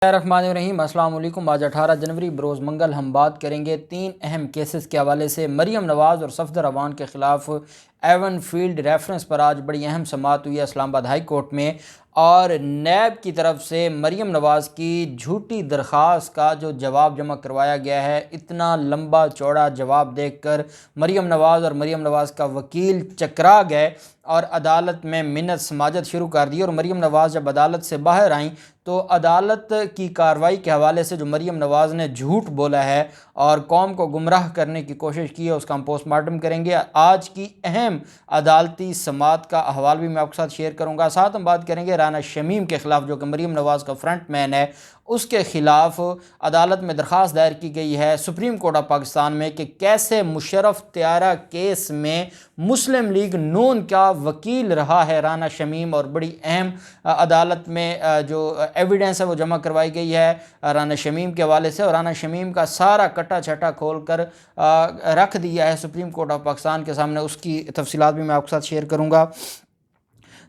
الرحمن الرحیم، السلام علیکم۔ آج 18 جنوری بروز منگل ہم بات کریں گے 3 اہم کیسز کے حوالے سے۔ مریم نواز اور صفدر اعوان کے خلاف ایون فیلڈ ریفرنس پر آج بڑی اہم سماعت ہوئی ہے اسلام آباد ہائی کورٹ میں، اور نیب کی طرف سے مریم نواز کی جھوٹی درخواست کا جو جواب جمع کروایا گیا ہے، اتنا لمبا چوڑا جواب دیکھ کر مریم نواز اور مریم نواز کا وکیل چکرا گئے اور عدالت میں منت سماجت شروع کر دی۔ اور مریم نواز جب عدالت سے باہر آئیں تو عدالت کی کارروائی کے حوالے سے جو مریم نواز نے جھوٹ بولا ہے اور قوم کو گمراہ کرنے کی کوشش کی ہے، اس کا ہم پوسٹ مارٹم کریں گے۔ آج کی اہم عدالتی سماعت کا احوال بھی میں آپ کے ساتھ شیئر کروں گا۔ ساتھ ہم بات کریں گے رانا شمیم کے خلاف، جو کہ مریم نواز کا فرنٹ مین ہے، اس کے خلاف عدالت میں درخواست دائر کی گئی ہے سپریم کورٹ آف پاکستان میں کہ کیسے مشرف طیارہ کیس میں مسلم لیگ نون کا وکیل رہا ہے رانا شمیم، اور بڑی اہم عدالت میں جو ایویڈنس ہے وہ جمع کروائی گئی ہے رانا شمیم کے حوالے سے، اور رانا شمیم کا سارا کٹا چھٹا کھول کر رکھ دیا ہے سپریم کورٹ آف پاکستان کے سامنے۔ اس کی تفصیلات بھی میں آپ کے ساتھ شیئر کروں گا،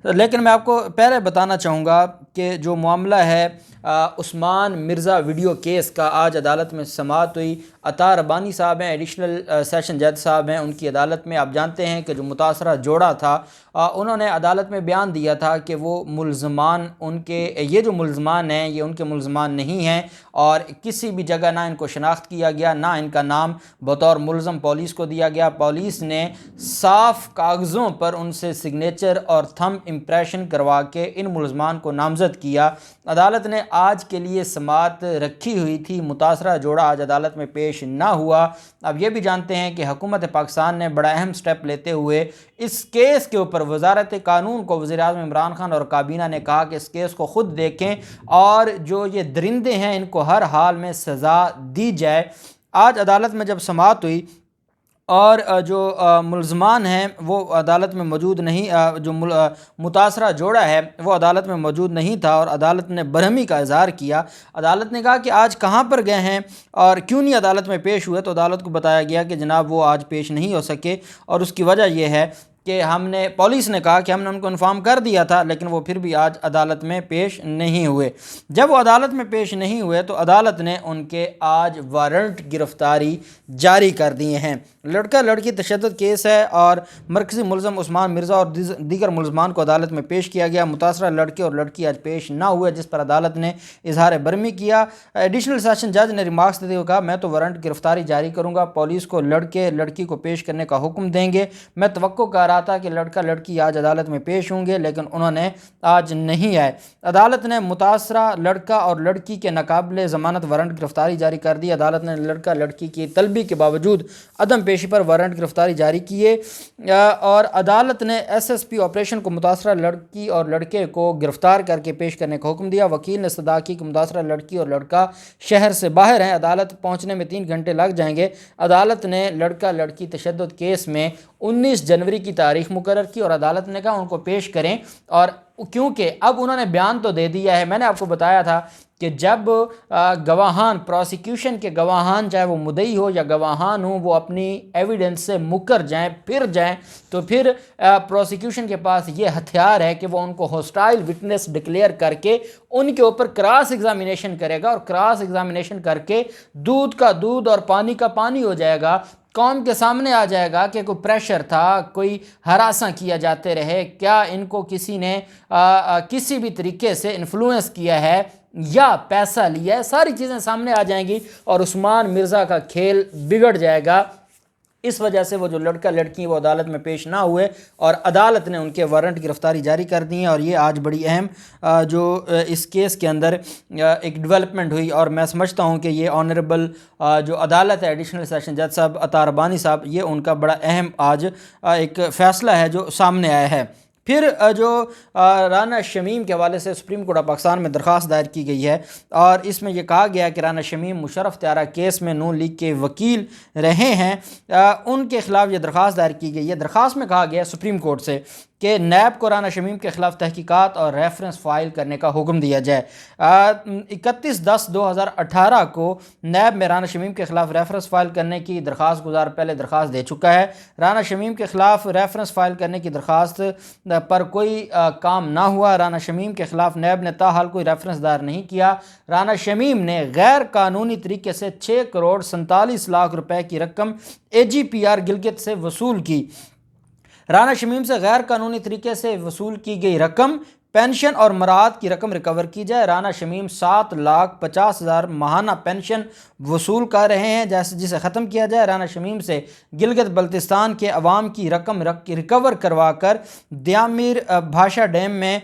لیکن میں آپ کو پہلے بتانا چاہوں گا کہ جو معاملہ ہے عثمان مرزا ویڈیو کیس کا، آج عدالت میں سماعت ہوئی۔ عطا ربانی صاحب ہیں، ایڈیشنل سیشن جج صاحب ہیں، ان کی عدالت میں۔ آپ جانتے ہیں کہ جو متاثرہ جوڑا تھا، انہوں نے عدالت میں بیان دیا تھا کہ وہ ملزمان یہ جو ملزمان ہیں یہ ان کے ملزمان نہیں ہیں، اور کسی بھی جگہ نہ ان کو شناخت کیا گیا، نہ ان کا نام بطور ملزم پولیس کو دیا گیا۔ پولیس نے صاف کاغذوں پر ان سے سگنیچر اور تھم امپریشن کروا کے ان ملزمان کو نامزد کیا۔ عدالت نے آج کے لیے سماعت رکھی ہوئی تھی، متاثرہ جوڑا آج عدالت میں پیش نہ ہوا۔ اب یہ بھی جانتے ہیں کہ حکومت پاکستان نے بڑا اہم سٹیپ لیتے ہوئے اس کیس کے اوپر وزارت قانون کو وزیر اعظم عمران خان اور کابینہ نے کہا کہ اس کیس کو خود دیکھیں، اور جو یہ درندے ہیں ان کو ہر حال میں سزا دی جائے۔ آج عدالت میں جب سماعت ہوئی اور جو ملزمان ہیں وہ عدالت میں موجود نہیں، جو متاثرہ جوڑا ہے وہ عدالت میں موجود نہیں تھا، اور عدالت نے برہمی کا اظہار کیا۔ عدالت نے کہا کہ آج کہاں پر گئے ہیں اور کیوں نہیں عدالت میں پیش ہوئے، تو عدالت کو بتایا گیا کہ جناب وہ آج پیش نہیں ہو سکے، اور اس کی وجہ یہ ہے کہ پولیس نے کہا کہ ہم نے ان کو انفارم کر دیا تھا، لیکن وہ پھر بھی آج عدالت میں پیش نہیں ہوئے۔ جب وہ عدالت میں پیش نہیں ہوئے تو عدالت نے ان کے آج وارنٹ گرفتاری جاری کر دیے ہیں۔ لڑکا لڑکی تشدد کیس ہے، اور مرکزی ملزم عثمان مرزا اور دیگر ملزمان کو عدالت میں پیش کیا گیا۔ متاثرہ لڑکے اور لڑکی آج پیش نہ ہوئے، جس پر عدالت نے اظہار برہمی کیا۔ ایڈیشنل سیشن جج نے ریمارکس دیتے ہوئے کہا، میں تو وارنٹ گرفتاری جاری کروں گا، پولیس کو لڑکے لڑکی کو پیش کرنے کا حکم دیں گے۔ میں توقع کر رہا تھا کہ لڑکا لڑکی آج عدالت میں پیش ہوں گے، لیکن انہوں نے آج نہیں آئے۔ عدالت نے متاثرہ لڑکا اور لڑکی کے ناقابل ضمانت وارنٹ گرفتاری جاری کر دی۔ عدالت نے لڑکا لڑکی کی طلبی کے باوجود عدم پیشی پر وارنٹ گرفتاری جاری کیے، اور عدالت نے ایس ایس پی آپریشن کو متاثرہ لڑکی اور لڑکے کو گرفتار کر کے پیش کرنے کا حکم دیا۔ وکیل نے استدعا کی کہ متاثرہ لڑکی اور لڑکا شہر سے باہر ہیں، عدالت پہنچنے میں 3 گھنٹے لگ جائیں گے۔ عدالت نے لڑکا لڑکی تشدد کیس میں 19 جنوری کی تاریخ مقرر کی، اور عدالت نے کہا ان کو پیش کریں، اور کیونکہ اب انہوں نے بیان تو دے دیا ہے۔ میں نے آپ کو بتایا تھا کہ جب گواہان، پروسیکیوشن کے گواہان، چاہے وہ مدعی ہو یا گواہان ہوں، وہ اپنی ایویڈنس سے مکر جائیں، پھر جائیں، تو پھر پروسیکیوشن کے پاس یہ ہتھیار ہے کہ وہ ان کو ہوسٹائل وٹنس ڈکلیئر کر کے ان کے اوپر کراس ایگزامینیشن کرے گا، اور کراس ایگزامینیشن کر کے دودھ کا دودھ اور پانی کا پانی ہو جائے گا۔ قوم کے سامنے آ جائے گا کہ کوئی پریشر تھا، کوئی ہراساں کیا جاتے رہے، کیا ان کو کسی نے کسی بھی طریقے سے انفلوئنس کیا ہے یا پیسہ لیا ہے، ساری چیزیں سامنے آ جائیں گی، اور عثمان مرزا کا کھیل بگڑ جائے گا۔ اس وجہ سے وہ جو لڑکا لڑکی وہ عدالت میں پیش نہ ہوئے، اور عدالت نے ان کے وارنٹ گرفتاری جاری کر دی ہیں، اور یہ آج بڑی اہم جو اس کیس کے اندر ایک ڈیولپمنٹ ہوئی، اور میں سمجھتا ہوں کہ یہ آنریبل جو عدالت ہے ایڈیشنل سیشن جج صاحب عطا ربانی صاحب، یہ ان کا بڑا اہم آج ایک فیصلہ ہے جو سامنے آیا ہے۔ پھر جو رانا شمیم کے حوالے سے سپریم کورٹ آف پاکستان میں درخواست دائر کی گئی ہے، اور اس میں یہ کہا گیا کہ رانا شمیم مشرف طیارہ کیس میں نون لیگ کے وکیل رہے ہیں، ان کے خلاف یہ درخواست دائر کی گئی ہے۔ درخواست میں کہا گیا سپریم کورٹ سے کہ نیب کو رانا شمیم کے خلاف تحقیقات اور ریفرنس فائل کرنے کا حکم دیا جائے۔ 31/10/2018 کو نیب میں رانا شمیم کے خلاف ریفرنس فائل کرنے کی درخواست گزار پہلے درخواست دے چکا ہے۔ رانا شمیم کے خلاف ریفرنس فائل کرنے کی درخواست پر کوئی کام نہ ہوا۔ رانا شمیم کے خلاف نیب نے تاحال کوئی ریفرنس دائر نہیں کیا۔ رانا شمیم نے غیر قانونی طریقے سے 6 کروڑ 47 لاکھ روپے کی رقم AGPR گلگت سے وصول کی۔ رانا شمیم سے غیر قانونی طریقے سے وصول کی گئی رقم، پینشن اور مراعات کی رقم ریکور کی جائے۔ رانا شمیم 7,50,000 ماہانہ پینشن وصول کر رہے ہیں جسے ختم کیا جائے۔ رانا شمیم سے گلگت بلتستان کے عوام کی رقم ریکور کروا کر دیامیر بھاشا ڈیم میں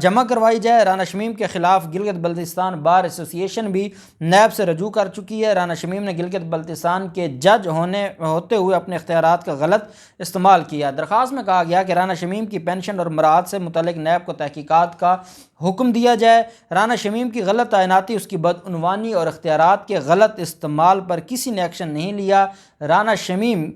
جمع کروائی جائے۔ رانا شمیم کے خلاف گلگت بلتستان بار ایسوسی ایشن بھی نیب سے رجوع کر چکی ہے۔ رانا شمیم نے گلگت بلتستان کے جج ہوتے ہوئے اپنے اختیارات کا غلط استعمال کیا۔ درخواست میں کہا گیا کہ رانا شمیم کی پینشن اور مراعات سے متعلق نیب کو تحقیقات کا حکم دیا جائے۔ رانا شمیم کی غلط تعیناتی، اس کی بدعنوانی اور اختیارات کے غلط استعمال پر کسی نے ایکشن نہیں لیا۔ Rana Shamim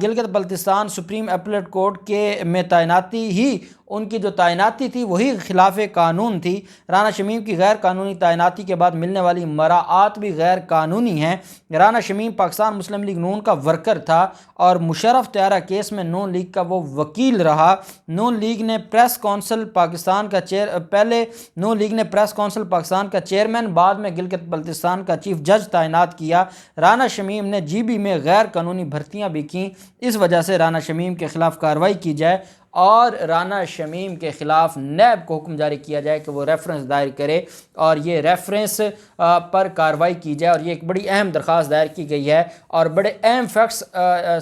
Gilgit Baltistan supreme appellate court کے میں تعیناتی ہی ان کی جو تعیناتی تھی وہی خلاف قانون تھی۔ رانا شمیم کی غیر قانونی تعیناتی کے بعد ملنے والی مراعات بھی غیر قانونی ہیں۔ رانا شمیم پاکستان مسلم لیگ نون کا ورکر تھا اور مشرف طیارہ کیس میں نون لیگ کا وہ وکیل رہا۔ نون لیگ نے پریس کونسل پاکستان کا چیئرمین، بعد میں گلگت بلتستان کا چیف جج تعینات کیا۔ رانا شمیم نے GB میں غیر قانونی بھرتیاں بھی کیں۔ اس وجہ سے رانا شمیم کے خلاف کارروائی کی جائے اور رانا شمیم کے خلاف نیب کو حکم جاری کیا جائے کہ وہ ریفرنس دائر کرے اور یہ ریفرنس پر کارروائی کی جائے۔ اور یہ ایک بڑی اہم درخواست دائر کی گئی ہے اور بڑے اہم فیکٹس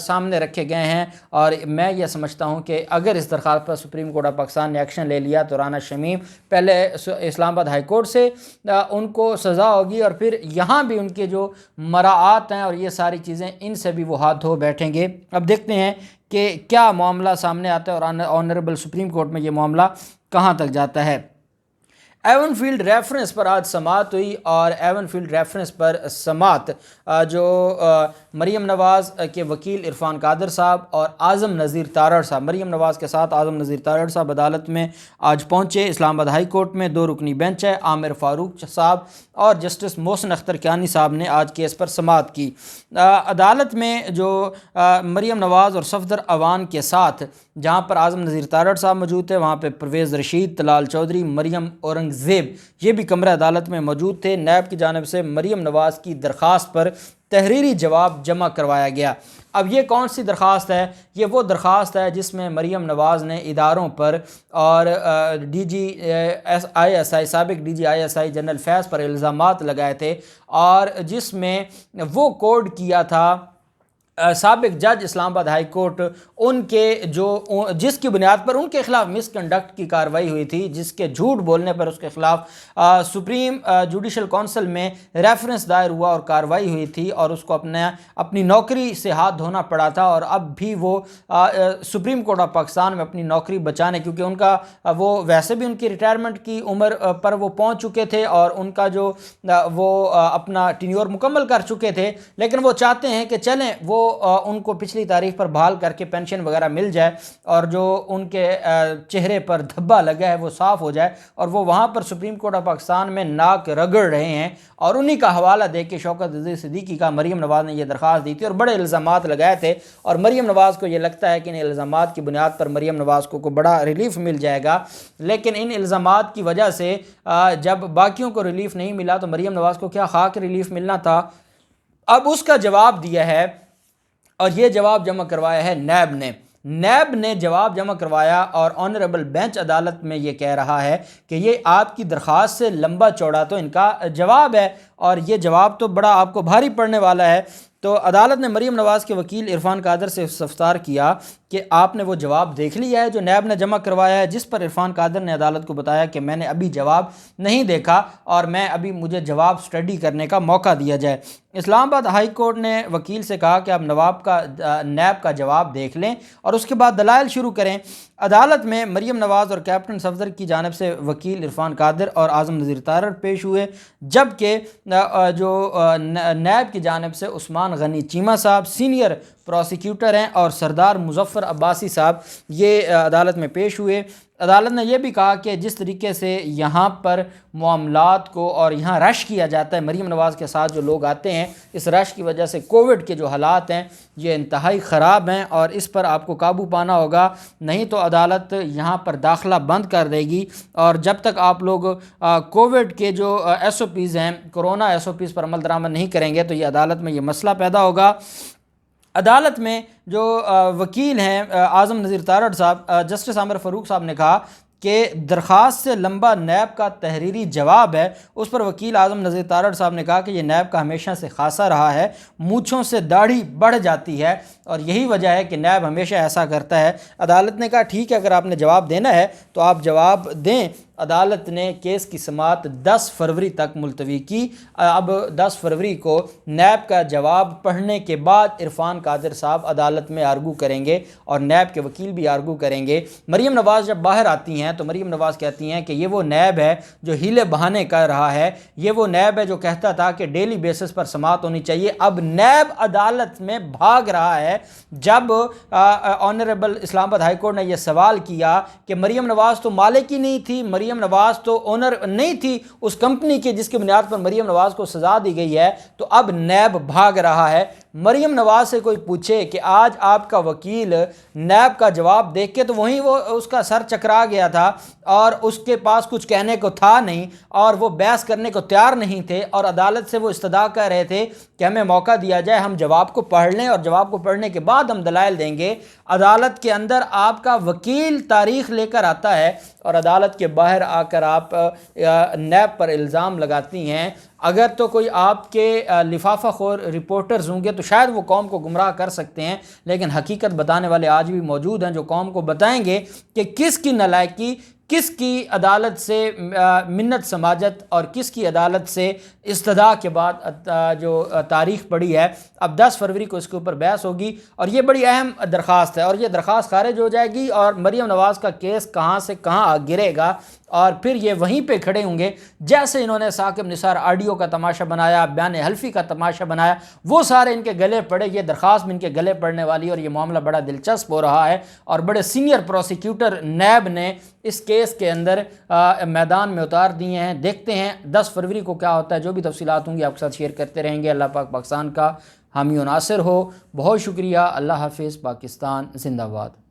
سامنے رکھے گئے ہیں، اور میں یہ سمجھتا ہوں کہ اگر اس درخواست پر سپریم کورٹ آف پاکستان نے ایکشن لے لیا تو رانا شمیم پہلے اسلام آباد ہائی کورٹ سے ان کو سزا ہوگی اور پھر یہاں بھی ان کے جو مراعات ہیں اور یہ ساری چیزیں ان سے بھی وہ ہاتھ دھو بیٹھیں گے۔ اب دیکھتے ہیں کہ کیا معاملہ سامنے آتا ہے اور آنریبل سپریم کورٹ میں یہ معاملہ کہاں تک جاتا ہے۔ ایون فیلڈ ریفرنس پر آج سماعت ہوئی اور ایون فیلڈ ریفرنس پر سماعت جو مریم نواز کے وکیل عرفان قادر صاحب اور اعظم نذیر تارڑ صاحب، مریم نواز کے ساتھ اعظم نذیر تارڑ صاحب عدالت میں آج پہنچے۔ اسلام آباد ہائی کورٹ میں 2 رکنی بینچ ہے، عامر فاروق صاحب اور جسٹس محسن اختر کیانی صاحب نے آج کیس پر سماعت کی۔ عدالت میں جو مریم نواز اور صفدر اوان کے ساتھ جہاں پر اعظم نذیر تارڑ صاحب موجود تھے، وہاں پہ پرویز رشید، طلال چودھری، مریم اورنگزیب یہ بھی کمرہ عدالت میں موجود تھے۔ نیب کی جانب سے مریم نواز کی درخواست پر تحریری جواب جمع کروایا گیا۔ اب یہ کون سی درخواست ہے؟ یہ وہ درخواست ہے جس میں مریم نواز نے اداروں پر اور سابق DG ISI جنرل فیض پر الزامات لگائے تھے اور جس میں وہ کوڈ کیا تھا سابق جج اسلام آباد ہائی کورٹ ان کے جس کی بنیاد پر ان کے خلاف مس کنڈکٹ کی کارروائی ہوئی تھی، جس کے جھوٹ بولنے پر اس کے خلاف سپریم جوڈیشل کونسل میں ریفرنس دائر ہوا اور کارروائی ہوئی تھی اور اس کو اپنی نوکری سے ہاتھ دھونا پڑا تھا، اور اب بھی وہ سپریم کورٹ آف پاکستان میں اپنی نوکری بچانے، کیونکہ ان کا وہ ویسے بھی ان کی ریٹائرمنٹ کی عمر پر وہ پہنچ چکے تھے اور ان کا جو وہ اپنا ٹینیور مکمل کر چکے تھے، لیکن وہ چاہتے ہیں کہ چلیں وہ ان کو پچھلی تاریخ پر بحال کر کے پینشن وغیرہ مل جائے اور جو ان کے چہرے پر دھبا لگا ہے وہ صاف ہو جائے، اور وہ وہاں پر سپریم کورٹ آف پاکستان میں ناک رگڑ رہے ہیں اور انہی کا حوالہ دے کے شوکت عزیز صدیقی کا مریم نواز نے یہ درخواست دی تھی اور بڑے الزامات لگائے تھے، اور مریم نواز کو یہ لگتا ہے کہ ان الزامات کی بنیاد پر مریم نواز کو بڑا ریلیف مل جائے گا، لیکن ان الزامات کی وجہ سے جب باقیوں کو ریلیف نہیں ملا تو مریم نواز کو کیا خاک ریلیف ملنا تھا۔ اب اس کا جواب دیا ہے اور یہ جواب جمع کروایا ہے نیب نے جواب جمع کروایا اور آنریبل بینچ عدالت میں یہ کہہ رہا ہے کہ یہ آپ کی درخواست سے لمبا چوڑا تو ان کا جواب ہے اور یہ جواب تو بڑا آپ کو بھاری پڑنے والا ہے۔ تو عدالت نے مریم نواز کے وکیل عرفان قادر سے استفسار کیا کہ آپ نے وہ جواب دیکھ لیا ہے جو نیب نے جمع کروایا ہے، جس پر عرفان قادر نے عدالت کو بتایا کہ میں نے ابھی جواب نہیں دیکھا اور مجھے جواب سٹڈی کرنے کا موقع دیا جائے۔ اسلام آباد ہائی کورٹ نے وکیل سے کہا کہ آپ نیب کا جواب دیکھ لیں اور اس کے بعد دلائل شروع کریں۔ عدالت میں مریم نواز اور کیپٹن صفدر کی جانب سے وکیل عرفان قادر اور اعظم نذیر تارڑ پیش ہوئے، جبکہ جو نیب کی جانب سے عثمان غنی چیمہ صاحب، سینئر پروسیکیوٹر ہیں اور سردار مظفر عباسی صاحب یہ عدالت میں پیش ہوئے۔ عدالت نے یہ بھی کہا کہ جس طریقے سے یہاں پر معاملات کو اور یہاں رش کیا جاتا ہے، مریم نواز کے ساتھ جو لوگ آتے ہیں، اس رش کی وجہ سے کووڈ کے جو حالات ہیں یہ انتہائی خراب ہیں اور اس پر آپ کو قابو پانا ہوگا، نہیں تو عدالت یہاں پر داخلہ بند کر دے گی۔ اور جب تک آپ لوگ کووڈ کے جو ایس او پیز ہیں، کرونا ایس او پیز پر عمل درآمد نہیں کریں گے تو یہ عدالت میں یہ مسئلہ پیدا ہوگا۔ عدالت میں جو وکیل ہیں اعظم نذیر تارڑ صاحب، جسٹس عامر فاروق صاحب نے کہا کہ درخواست سے لمبا نیب کا تحریری جواب ہے۔ اس پر وکیل اعظم نذیر تارڑ صاحب نے کہا کہ یہ نیب کا ہمیشہ سے خاصا رہا ہے، مونچھوں سے داڑھی بڑھ جاتی ہے اور یہی وجہ ہے کہ نیب ہمیشہ ایسا کرتا ہے۔ عدالت نے کہا ٹھیک ہے، اگر آپ نے جواب دینا ہے تو آپ جواب دیں۔ عدالت نے کیس کی سماعت 10 فروری تک ملتوی کی۔ اب 10 فروری کو نیب کا جواب پڑھنے کے بعد عرفان قادر صاحب عدالت میں آرگو کریں گے اور نیب کے وکیل بھی آرگو کریں گے۔ مریم نواز جب باہر آتی ہیں تو مریم نواز کہتی ہیں کہ یہ وہ نیب ہے جو ہیلے بہانے کر رہا ہے، یہ وہ نیب ہے جو کہتا تھا کہ ڈیلی بیسس پر سماعت ہونی چاہیے۔ اب نیب عدالت میں بھاگ رہا ہے۔ جب آنریبل اسلام آباد ہائی کورٹ نے یہ سوال کیا کہ مریم نواز تو مالک ہی نہیں تھی، مریم نواز تو اونر نہیں تھی اس کمپنی کی جس کی بنیاد پر مریم نواز کو سزا دی گئی ہے، تو اب نیب بھاگ رہا ہے۔ مریم نواز سے کوئی پوچھے کہ آج آپ کا وکیل نیب کا جواب دیکھ کے تو وہیں وہ اس کا سر چکرا گیا تھا اور اس کے پاس کچھ کہنے کو تھا نہیں اور وہ بحث کرنے کو تیار نہیں تھے، اور عدالت سے وہ استدعا کر رہے تھے کہ ہمیں موقع دیا جائے، ہم جواب کو پڑھ لیں اور جواب کو پڑھنے کے بعد ہم دلائل دیں گے۔ عدالت کے اندر آپ کا وکیل تاریخ لے کر آتا ہے اور عدالت کے باہر آ کر آپ نیب پر الزام لگاتی ہیں۔ اگر تو کوئی آپ کے لفافہ خور رپورٹرز ہوں گے تو شاید وہ قوم کو گمراہ کر سکتے ہیں، لیکن حقیقت بتانے والے آج بھی موجود ہیں جو قوم کو بتائیں گے کہ کس کی نالائکی، کس کی عدالت سے منت سماجت اور کس کی عدالت سے استدعا کے بعد جو تاریخ پڑی ہے۔ اب 10 فروری کو اس کے اوپر بحث ہوگی اور یہ بڑی اہم درخواست ہے اور یہ درخواست خارج ہو جائے گی اور مریم نواز کا کیس کہاں سے کہاں گرے گا اور پھر یہ وہیں پہ کھڑے ہوں گے جیسے انہوں نے ثاقب نثار آڈیو کا تماشا بنایا، بیان حلفی کا تماشا بنایا، وہ سارے ان کے گلے پڑے۔ یہ درخواست بھی ان کے گلے پڑنے والی اور یہ معاملہ بڑا دلچسپ ہو رہا ہے اور بڑے سینئر پروسیکیوٹر نیب نے اس کیس کے اندر میدان میں اتار دیے ہیں۔ دیکھتے ہیں 10 فروری کو کیا ہوتا ہے، جو بھی تفصیلات ہوں گی آپ کے ساتھ شیئر کرتے رہیں گے۔ اللہ پاک پاکستان کا حامی و ناصر ہو۔ بہت شکریہ۔ اللہ حافظ۔ پاکستان زندہ باد۔